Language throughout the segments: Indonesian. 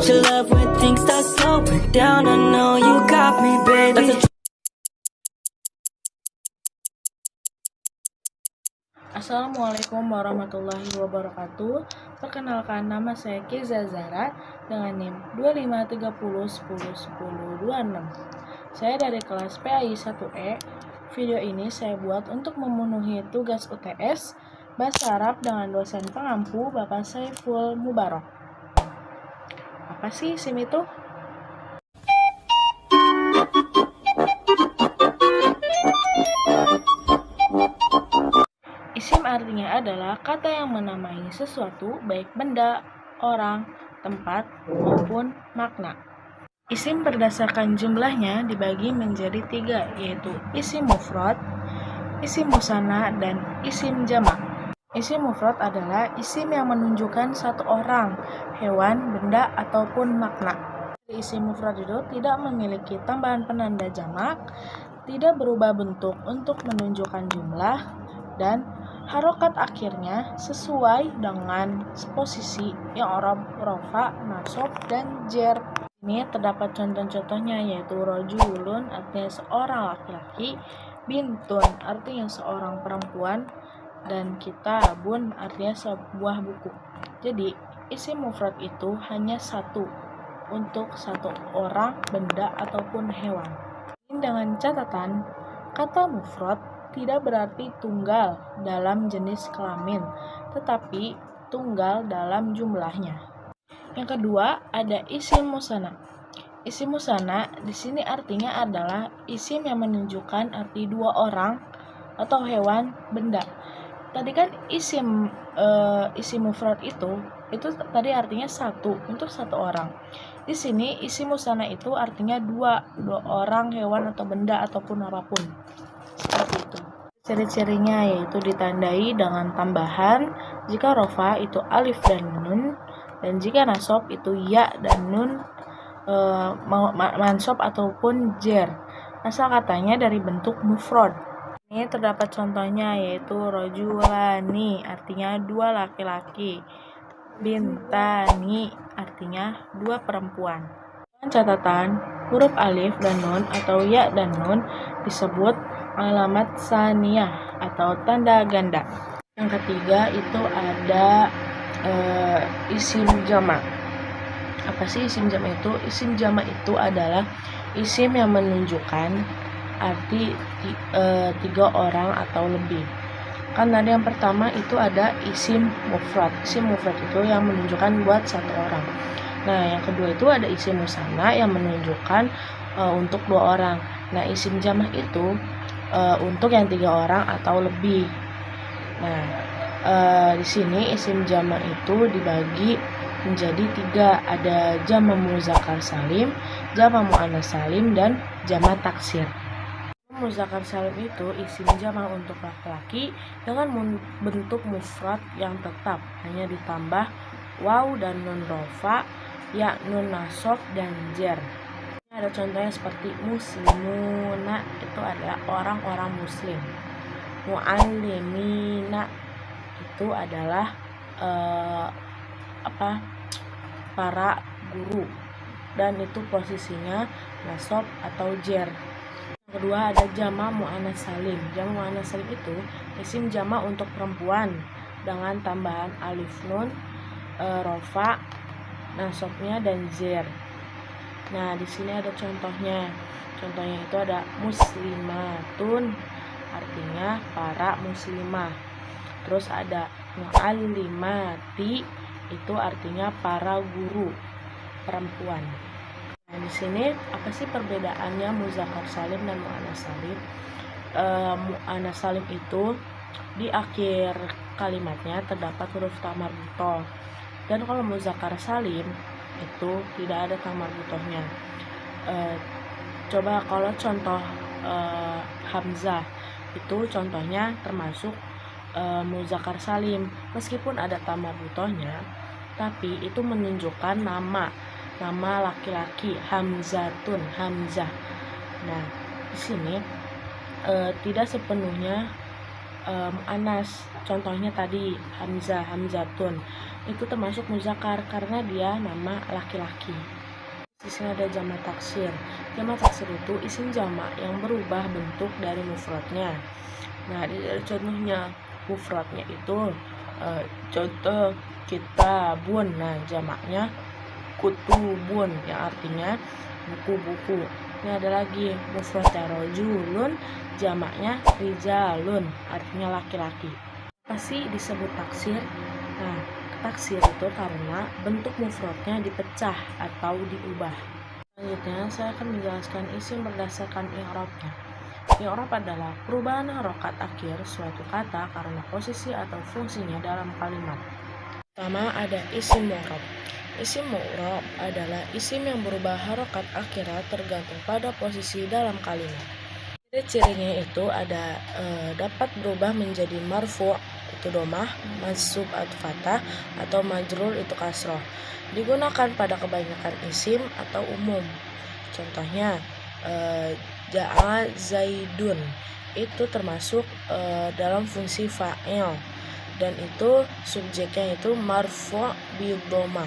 Don't you love when things start slowing down? I know you got me, baby. Assalamualaikum warahmatullahi wabarakatuh. Perkenalkan, nama saya Keza Zara dengan NIM 2530101026. Saya dari kelas PAI 1E. Video ini saya buat untuk memenuhi tugas UTS Bahasa Arab dengan dosen pengampu Bapak Saiful Mubarok. Apa sih SIM itu? Isim artinya adalah kata yang menamai sesuatu, baik benda, orang, tempat, maupun makna. Isim berdasarkan jumlahnya dibagi menjadi 3, yaitu isim mufrad, isim musanna, dan isim jamak. Isim mufrad adalah isim yang menunjukkan satu orang, hewan, benda, ataupun makna. Isim mufrad itu tidak memiliki tambahan penanda jamak, tidak berubah bentuk untuk menunjukkan jumlah, dan harokat akhirnya sesuai dengan posisi yang rofa, nasab, dan jer. Ini terdapat contoh-contohnya, yaitu rojulun artinya seorang laki-laki, bintun artinya seorang perempuan, dan kitabun artinya sebuah buku. Jadi isim mufrad itu hanya satu untuk satu orang, benda, ataupun hewan. Dengan catatan, kata mufrad tidak berarti tunggal dalam jenis kelamin, tetapi tunggal dalam jumlahnya. Yang kedua, ada isim musanna. Isim musanna di sini artinya adalah isim yang menunjukkan arti dua orang atau hewan, benda. Tadi kan isim mufrad itu tadi artinya satu untuk satu orang. Di sini isim musanna itu artinya dua orang, hewan, atau benda, ataupun apapun. Seperti itu. Ciri-cirinya yaitu ditandai dengan tambahan jika rofa itu alif dan nun, dan jika nasab itu ya dan nun, mansab ataupun jer. Asal katanya dari bentuk mufrad. Ini terdapat contohnya, yaitu rojulani artinya dua laki-laki, bintani artinya dua perempuan. Dengan catatan, huruf alif dan nun atau ya dan nun disebut alamat saniyah atau tanda ganda. Yang ketiga itu ada isim jamak. Apa sih isim jamak itu? Isim jamak itu adalah isim yang menunjukkan arti tiga orang atau lebih. Kan tadi yang pertama itu ada isim mufrad. Isim mufrad itu yang menunjukkan buat satu orang. Nah, yang kedua itu ada isim musanna yang menunjukkan untuk dua orang. Nah, isim jamak itu untuk yang tiga orang atau lebih. Nah, di sini isim jamak itu dibagi menjadi 3, ada jamak muzakkar salim, jamak muannats salim, dan jamak taksir. Muzakkar salim itu isim jamak untuk laki-laki dengan bentuk mufrad yang tetap, hanya ditambah waw dan nun rofa, ya nun nasab, dan jer. Ada contohnya seperti muslimuna itu adalah orang-orang muslim, muallimina itu adalah para guru, dan itu posisinya nasab atau jer. Yang kedua ada jamak muannats salim. Jamak muannats salim itu isim jamak untuk perempuan dengan tambahan alif nun, rofa, nasabnya, dan jer. Nah, di sini ada contohnya. Contohnya itu ada muslimatun artinya para muslimah. Terus ada muallimati itu artinya para guru perempuan. Nah, di sini apa sih perbedaannya muzakkar salim dan muannats salim? Muannats salim itu di akhir kalimatnya terdapat huruf tamarbutoh. Dan kalau muzakkar salim itu tidak ada tamarbutohnya. Coba kalau contoh hamzah itu contohnya termasuk muzakkar salim, meskipun ada tamarbutohnya, tapi itu menunjukkan nama laki-laki, hamzatun, hamzah. Nah, di sini tidak sepenuhnya muannas. Contohnya tadi hamzah, hamzatun. itu termasuk muzakkar karena dia nama laki-laki. Di sini ada jamak taksir. Jamak taksir itu isim jamak yang berubah bentuk dari mufradnya. Nah, di contohnya mufradnya itu contoh kitabun. Nah, jamaknya kutubun yang artinya buku-buku. Ini ada lagi mufradnya rojulun, jamaknya rijalun, artinya laki-laki. Apa sih disebut taksir? Nah, taksir itu karena bentuk mufradnya dipecah atau diubah. Selanjutnya saya akan menjelaskan isim berdasarkan i'rabnya. I'rab adalah perubahan harokat akhir suatu kata karena posisi atau fungsinya dalam kalimat. Pertama ada isim mu'rab. Isim mu'rab adalah isim yang berubah harokat akhirnya tergantung pada posisi dalam kalimat. Ciri-cirinya itu ada dapat berubah menjadi marfu' itu domah, mansub atau fathah, atau majrur itu kasroh. Digunakan pada kebanyakan isim atau umum. Contohnya ja'a zaidun itu termasuk dalam fungsi fa'il, dan itu subjeknya itu marfu' bi domah.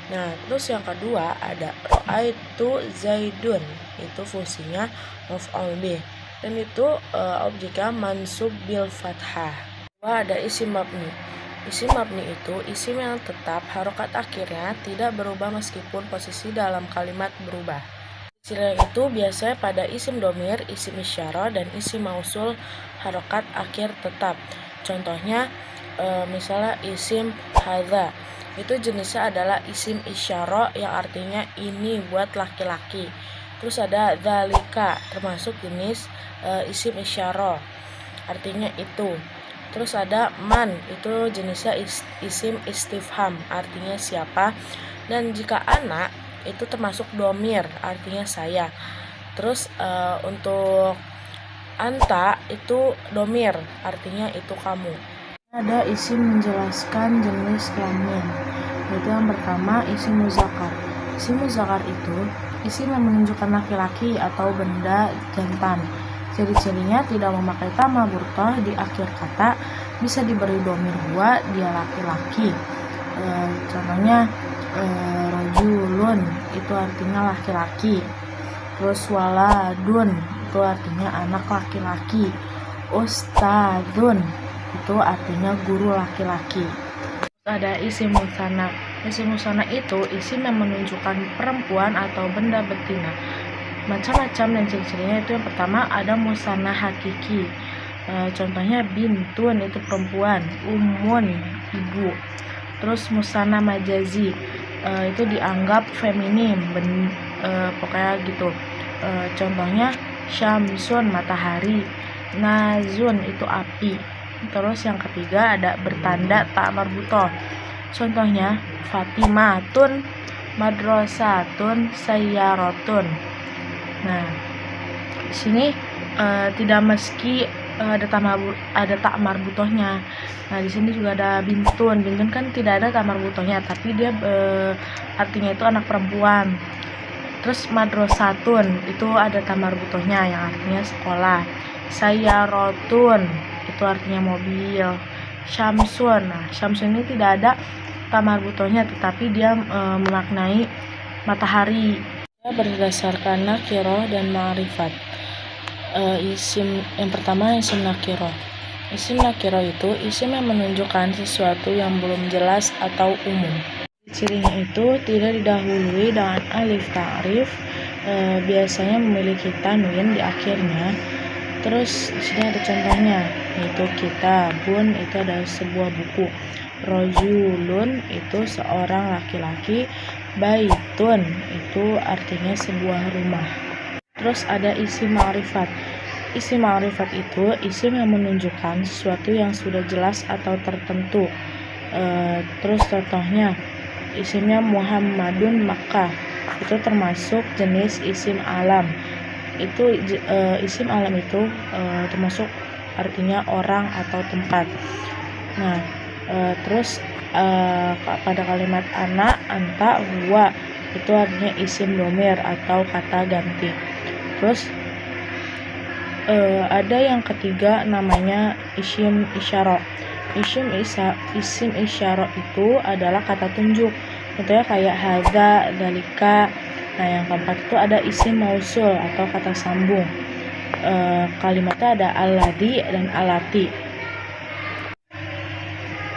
Nah, terus yang kedua ada ra'aitu zaidun, itu fungsinya maf'ul bih, dan itu objeknya mansub bil fathah. Kedua ada isim mabni. Isim mabni itu isim yang tetap harokat akhirnya tidak berubah meskipun posisi dalam kalimat berubah. Ciri itu biasanya pada isim domir, isim isyarah, dan isim mausul harokat akhir tetap. Contohnya misalnya isim hadza, itu jenisnya adalah isim isyarah yang artinya ini buat laki-laki. Terus ada dzalika, termasuk jenis isim isyarah, artinya itu. Terus ada man, itu jenisnya isim istifham, artinya siapa. Dan jika anak, itu termasuk domir, artinya saya. Terus untuk anta itu domir, artinya itu kamu. Ada isim menjelaskan jenis kelamin. Yaitu yang pertama isim muzakkar. Isim muzakkar itu isim yang menunjukkan laki-laki atau benda jantan. Ciri-cirinya tidak memakai tama burqah di akhir kata, bisa diberi domir huwa, dia laki-laki. Contohnya rojulun itu artinya laki-laki. Terus waladun itu artinya anak laki-laki. Ustadzun itu artinya guru laki-laki. Ada isim musanna. Isim musanna itu isim yang menunjukkan perempuan atau benda betina. Macam-macam, dan ciri-cirinya itu yang pertama ada musanna hakiki. Contohnya bintun itu perempuan, umun ibu. Terus musanna majazi itu dianggap feminim, pokoknya gitu. Contohnya syamsun matahari, nazun itu api. Terus yang ketiga ada bertanda tak marbutoh. Contohnya Fatimatun, madrasatun, sayyaratun. Nah, di sini tidak meski ada tak marbutohnya. Nah, di sini juga ada bintun. Bintun kan tidak ada tak marbutohnya, tapi dia artinya itu anak perempuan. Terus madrasatun itu ada tak marbutohnya yang artinya sekolah. Sayyaratun itu artinya mobil. Syamsun, nah syamsun ini tidak ada tamar butohnya, tetapi dia memaknai matahari. Berdasarkan nakirah dan ma'rifat. Isim yang pertama isim nakirah. Isim nakirah itu isim yang menunjukkan sesuatu yang belum jelas atau umum. Cirinya itu tidak didahului dengan alif ta'rif, biasanya memiliki tanwin di akhirnya. Terus di sini ada contohnya, yaitu kitabun itu adalah sebuah buku, rojulun itu seorang laki-laki, baitun itu artinya sebuah rumah. Terus ada isim ma'rifat. Isim ma'rifat itu isim yang menunjukkan sesuatu yang sudah jelas atau tertentu. Terus contohnya isimnya Muhammadun Makkah, itu termasuk jenis isim alam. Itu isim alam itu termasuk artinya orang atau tempat. Nah, terus pada kalimat anak, anta, huwa itu artinya isim domir atau kata ganti. Terus ada yang ketiga namanya isim isyarah. Isim isyarah itu adalah kata tunjuk. Contohnya kayak hadza, dalika. Nah, yang keempat itu ada isim mausul atau kata sambung. Kalimatnya ada alladzi dan alati.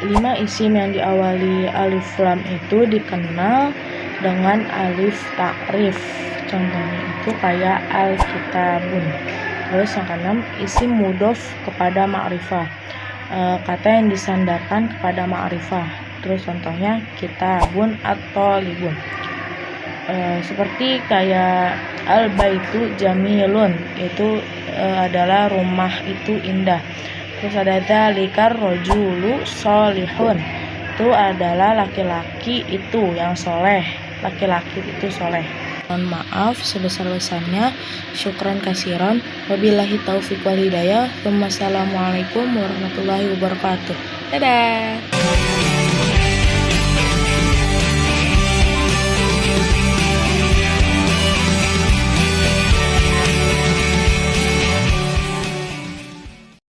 5 isim yang diawali alif lam itu dikenal dengan alif ta'rif. Contohnya itu kayak al-kitabun. Terus yang keenam, isim mudhof kepada ma'rifah. Kata yang disandarkan kepada ma'rifah. Terus contohnya kitabun atau libun. Seperti kayak al-baitu jamilun, itu adalah rumah itu indah. Terus ada dzalikar rajulu sholihun, itu adalah laki-laki itu yang soleh, laki-laki itu soleh. Mohon maaf sebesar-besarnya. Syukran kasiran. Wabillahi taufiq wal hidayah. Wassalamualaikum warahmatullahi wabarakatuh. Dadah.